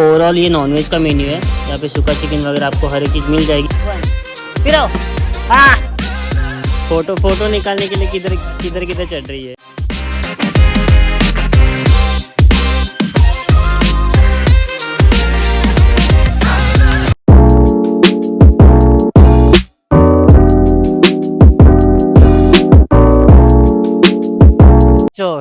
Overall ये nonveg का menu है। यहाँ पे सूखा चिकन वगैरह आपको हर एक चीज़ मिल जाएगी। फिर आओ। फोटो फोटो निकालने के लिए किधर किधर किधर चढ़ रही है।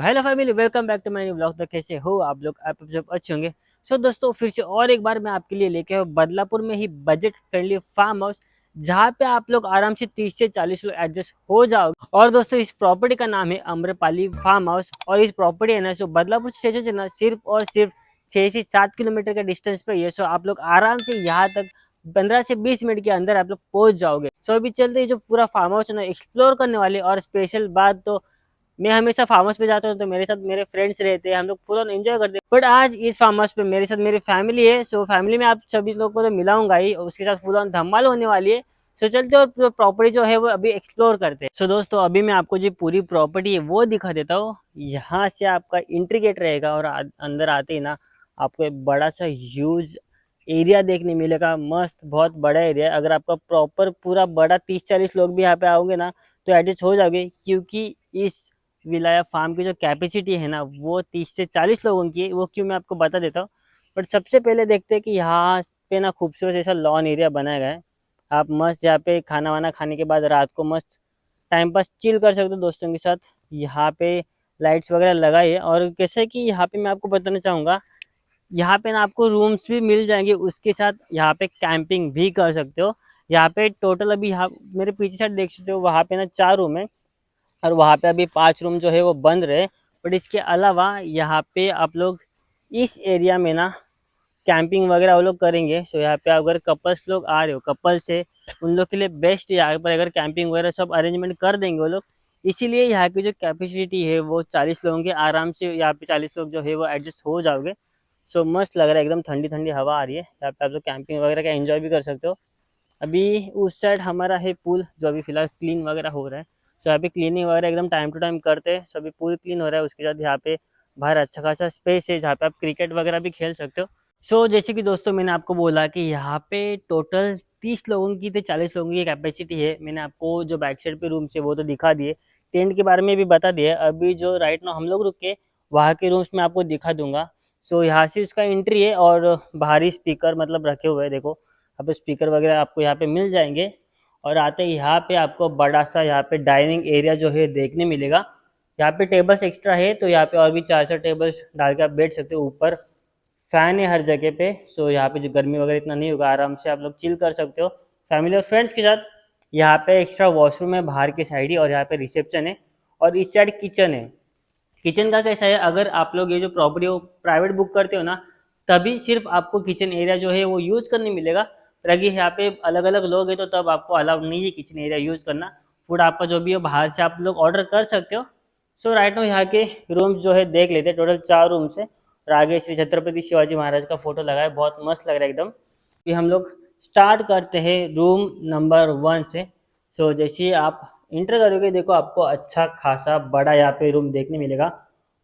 Hello family, welcome back to my new blog. तो कैसे हो आप लोग? आप जब अच्छे होंगे। दोस्तों, फिर से और एक बार मैं आपके लिए लेके आया बदलापुर में ही बजट फ्रेंडली फार्म हाउस, जहाँ पे आप लोग आराम से 30 से 40 लोग एडजस्ट हो जाओगे। और दोस्तों, इस प्रॉपर्टी का नाम है अम्रपाली फार्म हाउस। और इस प्रॉपर्टी है ना, सो बदलापुर स्टेशन से ना सिर्फ और सिर्फ 6 से 7 किलोमीटर का डिस्टेंस पे है। सो आप लोग आराम से यहाँ तक 15 से 20 मिनट के अंदर आप लोग पहुंच जाओगे। अभी चलते जो पूरा फार्म हाउस है ना एक्सप्लोर करने वाले। और स्पेशल बात तो, मैं हमेशा फार्म हाउस पे जाता हूँ तो मेरे साथ मेरे फ्रेंड्स रहते हैं, हम लोग फुल ऑन एंजॉय करते हैं। बट आज इस फार्म हाउस पे मेरे साथ मेरी फैमिली है। फैमिली में आप सभी लोग को तो मिलाऊंगा ही, उसके साथ फुल ऑन धमाल होने वाली है। चलते और प्रॉपर्टी जो है वो अभी एक्सप्लोर करते हैं। दोस्तों, अभी मैं आपको जो पूरी प्रॉपर्टी है वो दिखा देता हूँ। यहाँ से आपका एंट्री गेट रहेगा और अंदर आते ही ना आपको एक बड़ा सा ह्यूज एरिया देखने मिलेगा। मस्त बहुत बड़ा एरिया है। अगर आपका प्रॉपर पूरा बड़ा 30-40 लोग भी यहाँ पे आओगे ना तो एडजस्ट हो जाओगे, क्योंकि इस विलाया फार्म की जो कैपेसिटी है ना वो 30 से 40 लोगों की है। वो क्यों, मैं आपको बता देता हूँ। बट सबसे पहले देखते हैं कि यहाँ पे ना खूबसूरत ऐसा लॉन एरिया बनाया गया है। आप मस्त यहाँ पे खाना वाना खाने के बाद रात को मस्त टाइम पास चिल कर सकते हो दोस्तों के साथ। यहाँ पे लाइट्स वगैरह लगाई है। और कैसे कि यहाँ पे मैं आपको बताना चाहूँगा, यहाँ पे ना आपको रूम्स भी मिल जाएंगे, उसके साथ यहाँ पे कैंपिंग भी कर सकते हो। यहाँ पे टोटल अभी यहाँ मेरे पीछे साइड देख सकते हो, वहाँ पे ना 4 रूम है और वहाँ पे अभी 5 रूम जो है वो बंद रहे। बट इसके अलावा यहाँ पे आप लोग इस एरिया में ना कैंपिंग वगैरह वो लोग करेंगे। यहाँ पे अगर कपल्स लोग आ रहे हो, कपल से उन लोग के लिए बेस्ट यहाँ पर अगर कैंपिंग वगैरह सब अरेंजमेंट कर देंगे वो लोग। इसीलिए यहाँ की जो कैपेसिटी है वो 40 लोगों के आराम से, यहाँ पे 40 लोग जो है वो एडजस्ट हो जाओगे। मस्त लग रहा है, एकदम ठंडी ठंडी हवा आ रही है। यहाँ पे आप लोग कैंपिंग वगैरह का एंजॉय भी कर सकते हो। अभी उस साइड हमारा है पूल, जो अभी फिलहाल क्लीन वगैरह हो रहा है। यहाँ पे क्लीनिंग वगैरह एकदम टाइम टू टाइम करते हैं। अभी पूल क्लीन हो रहा है। उसके बाद यहाँ पे बाहर अच्छा खासा स्पेस है जहाँ पे आप क्रिकेट वगैरह भी खेल सकते हो। जैसे कि दोस्तों मैंने आपको बोला कि यहाँ पे टोटल 30 लोगों की तो 40 लोगों की कैपेसिटी है। मैंने आपको जो बैक साइड पे रूम्स है वो तो दिखा दिए, टेंट के बारे में भी बता दिए। अभी जो राइट नाउ हम लोग रुके वहाँ के रूम्स में आपको दिखा दूंगा। यहाँ से उसका एंट्री है और बाहरी स्पीकर मतलब रखे हुए हैं, देखो यहाँ पे स्पीकर वगैरह आपको यहाँ पे मिल जाएंगे। और आते ही यहाँ पे आपको बड़ा सा यहाँ पे डाइनिंग एरिया जो है देखने मिलेगा। यहाँ पे टेबल्स एक्स्ट्रा है तो यहाँ पे और भी 4 टेबल्स डाल के आप बैठ सकते हो। ऊपर फैन है हर जगह पे। यहाँ पे जो गर्मी वगैरह इतना नहीं होगा, आराम से आप लोग चिल कर सकते हो फैमिली और फ्रेंड्स के साथ। यहाँ पे एक्स्ट्रा वॉशरूम है बाहर की साइड ही, और यहाँ पे रिसेप्शन है और इस साइड किचन है। किचन का कैसा है, अगर आप लोग ये जो प्रॉपर्टी हो प्राइवेट बुक करते हो ना, तभी सिर्फ आपको किचन एरिया जो है वो यूज करने मिलेगा। पर अगर यहाँ पे अलग अलग लोग हैं तो तब आपको अलाउड नहीं है किचन एरिया यूज करना। फूड आपका जो भी हो बाहर से आप लोग ऑर्डर कर सकते हो। राइट नाउ यहाँ के रूम्स जो है देख लेते हैं। टोटल 4 रूम्स है और आगे श्री छत्रपति शिवाजी महाराज का फोटो लगा है, बहुत मस्त लग रहा है एकदम। फिर हम लोग स्टार्ट करते हैं रूम नंबर 1 से। जैसे आप इंटर करोगे, देखो आपको अच्छा खासा बड़ा यहाँ पे रूम देखने मिलेगा।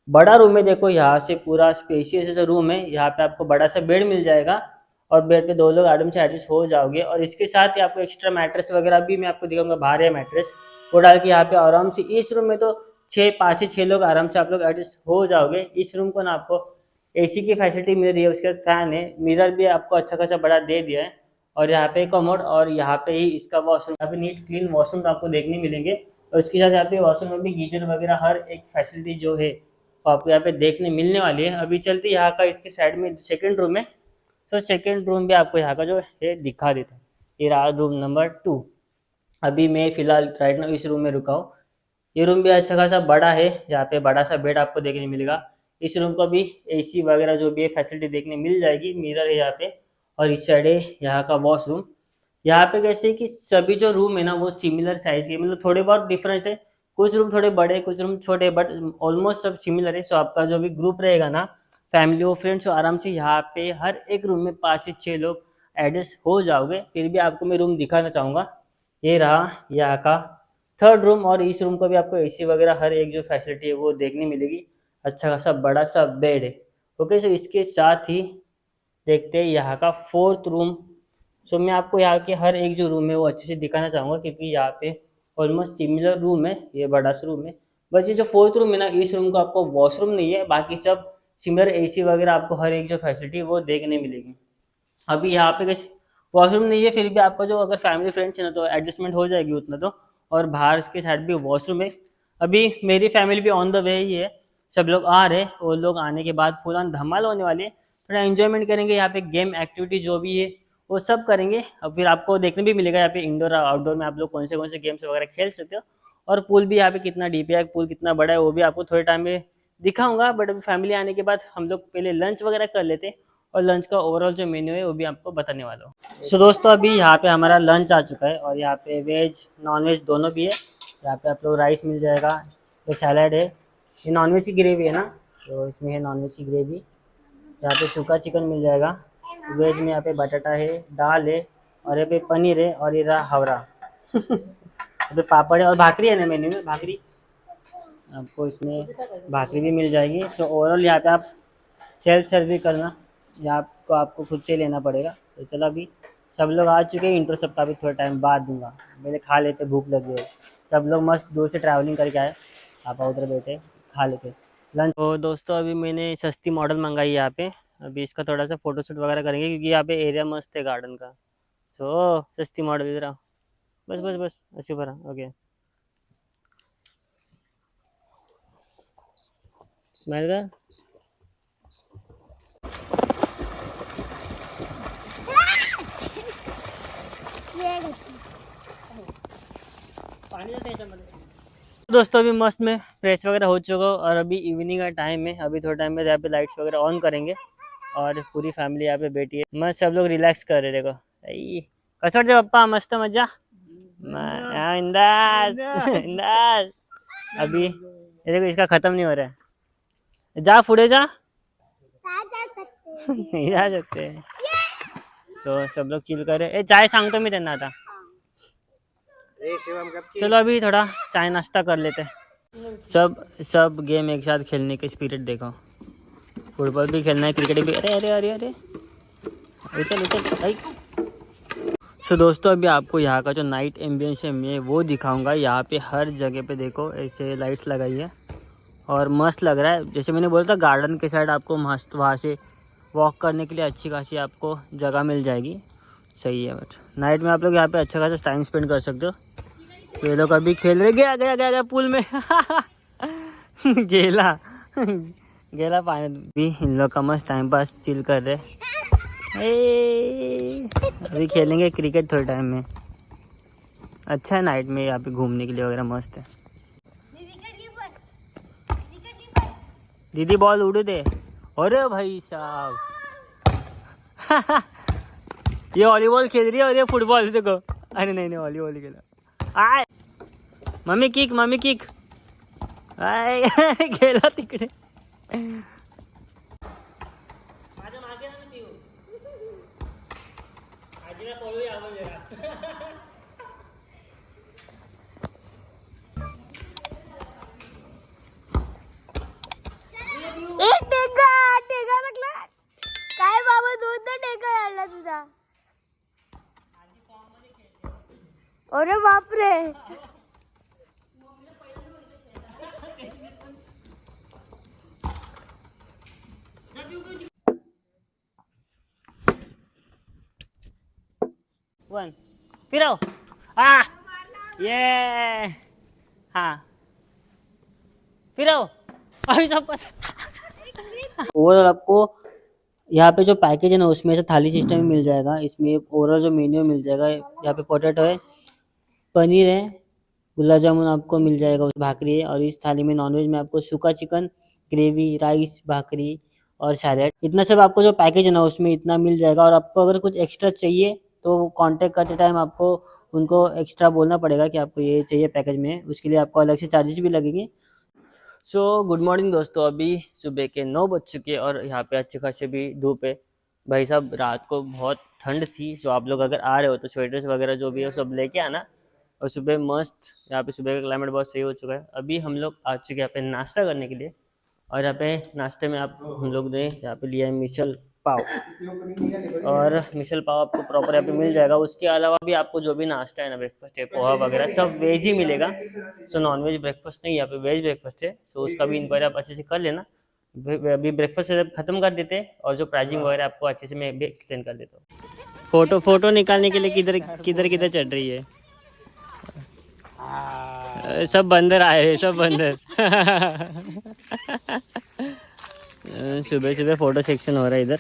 बड़ा रूम है, देखो यहाँ से पूरा स्पेशियस रूम है। यहाँ पे आपको बड़ा सा बेड मिल जाएगा और बेड पे 2 लोग आराम से एडजस्ट हो जाओगे। और इसके साथ ही आपको एक्स्ट्रा मैट्रेस वगैरह भी मैं आपको दिखाऊंगा, बाहर है मैट्रेस, वो डाल के यहाँ पे आराम से इस रूम में तो 5 से 6 लोग आराम से आप लोग एडजस्ट हो जाओगे। इस रूम को ना आपको एसी की फैसिलिटी मिल रही है, उसके बाद फैन है, मिरर भी आपको अच्छा खासा बड़ा दे दिया है। और यहाँ पे कमोड और यहाँ पे ही इसका वॉशरूम, यहाँ पे नीट क्लीन वॉशरूम आपको देखने मिलेंगे। और उसके साथ यहाँ पे वॉशरूम में भी गीजर वगैरह हर एक फैसिलिटी जो है वो आपको यहाँ पे देखने मिलने वाली है। अभी चलते यहाँ का इसके साइड में सेकंड रूम है। सेकंड रूम भी आपको यहाँ का जो है दिखा देता है। ये रहा रूम नंबर 2। अभी मैं फिलहाल राइट नाउ इस रूम में रुका हूँ। ये रूम भी अच्छा खासा बड़ा है, यहाँ पे बड़ा सा बेड आपको देखने मिलेगा। इस रूम को भी एसी वगैरह जो भी है फैसिलिटी देखने मिल जाएगी। मिरर है यहाँ पे और इस साइड है यहाँ का वॉशरूम। यहाँ पे कैसे कि सभी जो रूम है ना वो सिमिलर साइज के, मतलब थोड़े बहुत डिफरेंस है, कुछ रूम थोड़े बड़े कुछ रूम छोटे, बट ऑलमोस्ट सब सिमिलर है। आपका जो भी ग्रुप रहेगा ना, फैमिली और फ्रेंड्स, आराम से यहाँ पे हर एक रूम में 5 से 6 लोग एडजस्ट हो जाओगे। फिर भी आपको मैं रूम दिखाना चाहूँगा। ये रहा यहाँ का थर्ड रूम और इस रूम को भी आपको एसी वगैरह हर एक जो फैसिलिटी है वो देखने मिलेगी। अच्छा खासा बड़ा सा बेड है। ओके, इसके साथ ही देखते हैं यहाँ का फोर्थ रूम। सो मैं आपको यहाँ के हर एक जो रूम है वो अच्छे से दिखाना चाहूँगा, क्योंकि यहाँ पे ऑलमोस्ट सिमिलर रूम है, ये बड़ा सा रूम है। बस ये जो फोर्थ रूम है ना, इस रूम का आपको वॉशरूम नहीं है, बाकी सब सिमिलर एसी वगैरह आपको हर एक जो फैसिलिटी है वो देखने मिलेगी। अभी यहाँ पे कैसे वॉशरूम नहीं है, फिर भी आपका जो अगर फैमिली फ्रेंड्स है ना तो एडजस्टमेंट हो जाएगी उतना तो। और बाहर के साइड भी वॉशरूम है। अभी मेरी फैमिली भी ऑन द वे ही है, सब लोग आ रहे हैं, और लोग आने के बाद फुल ऑन धमाल होने वाली है। थोड़ा एंजॉयमेंट करेंगे यहाँ पे, गेम एक्टिविटी जो भी है वो सब करेंगे। अब फिर आपको देखने भी मिलेगा यहाँ पे इंडोर और आउटडोर में आप लोग कौन से गेम्स वगैरह खेल सकते हो। और पूल भी यहाँ पे कितना डीप है, पूल कितना बड़ा है, वो भी आपको थोड़े टाइम में दिखाऊंगा। बट अभी फैमिली आने के बाद हम लोग पहले लंच वगैरह कर लेते हैं, और लंच का ओवरऑल जो मेन्यू है वो भी आपको बताने वाला हूँ। सो दोस्तों, अभी यहाँ पे हमारा लंच आ चुका है, और यहाँ पे वेज नॉन वेज दोनों भी है। यहाँ पे आप लोग राइस मिल जाएगा, ये सैलड है, ये नॉन वेज की ग्रेवी है ना, तो इसमें है नॉन वेज की ग्रेवी। यहाँ पे सूखा चिकन मिल जाएगा। वेज में यहाँ पे बटाटा है, दाल है, और यहाँ पे पनीर है, और ये रहा हवरा। यहाँ पे पापड़ है, और भाकरी है ना मेन्यू में, भाकरी आपको इसमें भाकरी भी मिल जाएगी। सो ओवरऑल यहाँ पे आप सेल्फ सर्व भी करना, या आपको खुद से लेना पड़ेगा। तो चलो, अभी सब लोग आ चुके हैं, इंट्रो सबका भी थोड़ा टाइम बाद दूंगा, पहले खा लेते, भूख लगी है। सब लोग मस्त दूर से ट्रैवलिंग करके आए, आप उधर बैठे खा लेते लंच। तो दोस्तों, अभी मैंने सस्ती मॉडल मंगाई है यहाँ पे। अभी इसका थोड़ा सा फोटो शूट वगैरह करेंगे, क्योंकि यहाँ पे एरिया मस्त है गार्डन का। सो सस्ती मॉडल इधर आओ, बस बस बस, अच्छी भरा, ओके। स्माइल कर। दोस्तों, अभी मस्त में फ्रेश वगैरह हो चुका हूँ, और अभी इवनिंग का टाइम है। अभी थोड़ा टाइम में यहाँ पे लाइट्स वगैरह ऑन करेंगे, और पूरी फैमिली यहाँ पे बैठी है, मस्त सब लोग रिलैक्स कर रहे हैं। देखो कसोट दे पप्पा, मस्त मजा इंदास इंदास। अभी ये देखो, इसका खत्म नहीं हो रहा है, जा फुड़े जा। नहीं जा सकते। तो सब लोग चिल कर रहे। चाय सांगतो मी त्यांना आता। चलो अभी थोड़ा चाय नाश्ता कर लेते हैं। सब गेम एक साथ खेलने के स्पिरिट देखो। फुटबॉल भी खेलना है, क्रिकेट भी। अरे अरे अरे अरे उछल उछल भाई। सो दोस्तों, अभी आपको यहाँ का जो नाइट एम्बियंस है मैं वो दिखाऊंगा। यहाँ पे हर जगह पे देखो ऐसे लाइट्स लगाई है, और मस्त लग रहा है। जैसे मैंने बोला था, गार्डन के साइड आपको मस्त वहाँ से वॉक करने के लिए अच्छी खासी आपको जगह मिल जाएगी। सही है। बट नाइट में आप लोग यहाँ पे अच्छा खासा टाइम स्पेंड कर सकते हो। तो ये लोग अभी खेल रहे, गया गया गया गया पूल में। गेला गेला पानी भी। इन लोग का मस्त टाइम पास चिल कर रहे। अभी खेलेंगे क्रिकेट थोड़े टाइम में। अच्छा है नाइट में यहाँ पे घूमने के लिए वगैरह, मस्त है। दीदी बॉल उड़ दे। अरे भाई साहब। ये वॉलीबॉल खेल रही है, और ये फुटबॉल देखो। अरे नहीं नहीं, वॉलीबॉल खेला। आय मम्मी किक, मम्मी किक। आय गेला तिकडे। टेका लागला काय बाबा, दूध टेका आणला तुझा। अरे बापरे। वन फिर आओ। ये हाँ, फिर आओ। अभी सब ओवरऑल आपको यहाँ पे जो पैकेज है ना, उसमें से थाली सिस्टम मिल जाएगा। इसमें ओवरऑल जो मेन्यू मिल जाएगा, यहाँ पे पोटैटो है, पनीर है, गुलाब जामुन आपको मिल जाएगा, भाकरी है, और इस थाली में नॉनवेज में आपको सूखा चिकन, ग्रेवी, राइस, भाकरी और सैलेड। इतना सब आपको जो पैकेज है ना उसमें इतना मिल जाएगा। और आपको अगर कुछ एक्स्ट्रा चाहिए तो कांटेक्ट करते टाइम आपको उनको एक्स्ट्रा बोलना पड़ेगा कि आपको ये चाहिए पैकेज में, उसके लिए आपको अलग से चार्जेस भी लगेंगे। सो गुड मॉर्निंग दोस्तों, अभी सुबह के 9 बज चुके हैं, और यहाँ पे अच्छे खासे भी धूप है। भाई साहब, रात को बहुत ठंड थी। सो आप लोग अगर आ रहे हो तो स्वेटर्स वगैरह जो भी है सब लेके आना। और सुबह मस्त, यहाँ पे सुबह का क्लाइमेट बहुत सही हो चुका है। अभी हम लोग आ चुके हैं यहाँ पे नाश्ता करने के लिए, और यहाँ पे नाश्ते में आप हम लोग ने यहाँ पे लिया है मिसल पाव, और मिसल पाव आपको प्रॉपर यहाँ पे मिल जाएगा। उसके अलावा भी आपको जो भी नाश्ता है ना, ब्रेकफास्ट है, पोहा वगैरह सब वेज ही मिलेगा। सो नॉन वेज ब्रेकफास्ट नहीं, यहाँ पे वेज ब्रेकफास्ट है। सो उसका भी इंक्वायरी आप अच्छे से कर लेना। अभी ब्रेकफास्ट खत्म कर देते हैं, और जो प्राइसिंग वगैरह आपको अच्छे से मैं भी एक्सप्लेन कर देता हूँ। फोटो निकालने के लिए किधर किधर किधर चढ़ रही है? सब बंदर आए हैं, सब बंदर। सुबह सुबह फोटो सेक्शन हो रहा है इधर।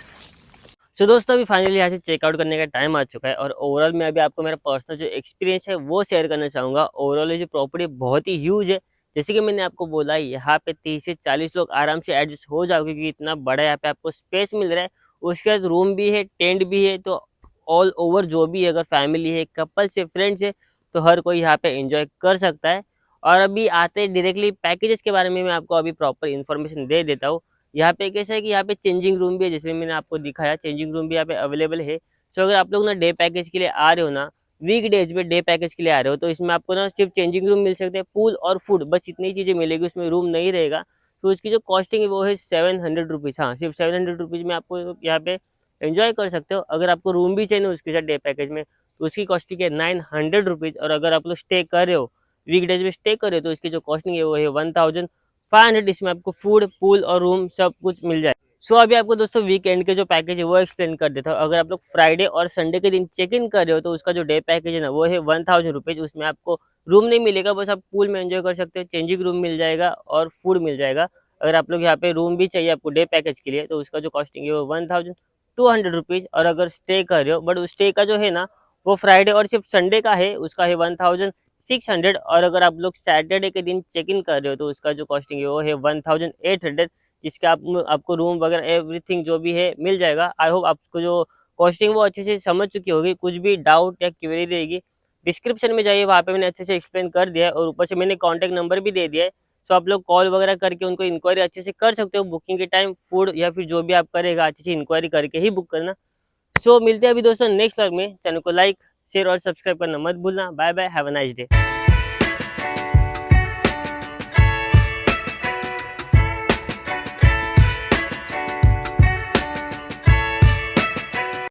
सो दोस्तों, अभी फाइनली यहाँ से चेकआउट करने का टाइम आ चुका है, और ओवरऑल मैं अभी आपको मेरा पर्सनल जो एक्सपीरियंस है वो शेयर करना चाहूँगा। ओवरऑल ये जो प्रॉपर्टी बहुत ही ह्यूज है। जैसे कि मैंने आपको बोला, यहाँ पे 30 से 40 लोग आराम से एडजस्ट हो जाओगे, क्योंकि इतना बड़ा यहाँ पे आपको स्पेस मिल रहा है। उसके बाद रूम भी है, टेंट भी है। तो ऑल ओवर जो भी है, अगर फैमिली है, कपल्स है, फ्रेंड्स है, तो हर कोई यहाँ पे एंजॉय कर सकता है। और अभी आते हैं डायरेक्टली पैकेजेस के बारे में, मैं आपको अभी प्रॉपर इन्फॉर्मेशन दे देता हूँ। यहाँ पे कैसा है कि यहाँ पे चेंजिंग रूम भी है, जिसमें मैंने आपको दिखाया, चेंजिंग रूम भी यहाँ पे अवेलेबल है। तो अगर आप लोग ना डे पैकेज के लिए आ रहे हो ना, वीक डेज में डे पैकेज के लिए आ रहे हो, तो इसमें आपको ना सिर्फ चेंजिंग रूम मिल सकते हैं, पूल और फूड, बस इतनी चीज़ें मिलेगी, उसमें रूम नहीं रहेगा। तो उसकी जो कॉस्टिंग है वो है 700 रुपीज़। हाँ, सिर्फ 700 रुपीज़ में आपको यहाँ पे एंजॉय कर सकते हो। अगर आपको रूम भी चाहिए ना उसके साथ डे पैकेज में, तो उसकी कॉस्टिंग है 900 रुपीज़। और अगर आप लोग स्टे कर रहे हो, वीक डेज में स्टे कर रहे हो, तो इसकी जो कॉस्टिंग है वो है 1500। इसमें आपको फूड, पूल और रूम सब कुछ मिल जाए। सो अभी आपको दोस्तों वीकेंड के जो पैकेज है वो एक्सप्लेन कर देता हूँ। अगर आप लोग फ्राइडे और संडे के दिन चेक इन कर रहे हो, तो उसका जो डे पैकेज है ना वो है 1000 रुपीज़। उसमें आपको रूम नहीं मिलेगा, बस आप पूल में एंजॉय कर सकते हो, चेंजिंग रूम मिल जाएगा और फूड मिल जाएगा। अगर आप लोग यहाँ पे रूम भी चाहिए आपको डे पैकेज के लिए, तो उसका जो कॉस्टिंग है वो 1200 रुपीज़। और अगर स्टे कर रहे हो, बट स्टे का जो है ना वो फ्राइडे और सिर्फ संडे का है, उसका है 1600। और अगर आप लोग सैटरडे के दिन चेक इन कर रहे हो, तो उसका जो कॉस्टिंग है वो है 1800, जिसके आपको रूम वगैरह एवरीथिंग जो भी है मिल जाएगा। आई होप आपको जो कॉस्टिंग वो अच्छे से समझ चुकी होगी। कुछ भी डाउट या क्वेरी रहेगी, डिस्क्रिप्शन में जाइए, वहाँ पे मैंने अच्छे से एक्सप्लेन कर दिया है, और ऊपर से मैंने कॉन्टैक्ट नंबर भी दे दिया है। सो आप लोग कॉल वगैरह करके उनको इंक्वायरी अच्छे से कर सकते हो। बुकिंग के टाइम फूड या फिर जो भी आप करेगा, अच्छे से इंक्वायरी करके ही बुक करना। सो मिलते हैं अभी दोस्तों नेक्स्ट व्लॉग में। चैनल को लाइक, शेयर और सब्सक्राइब करना मत भूलना। Bye bye, have a nice day.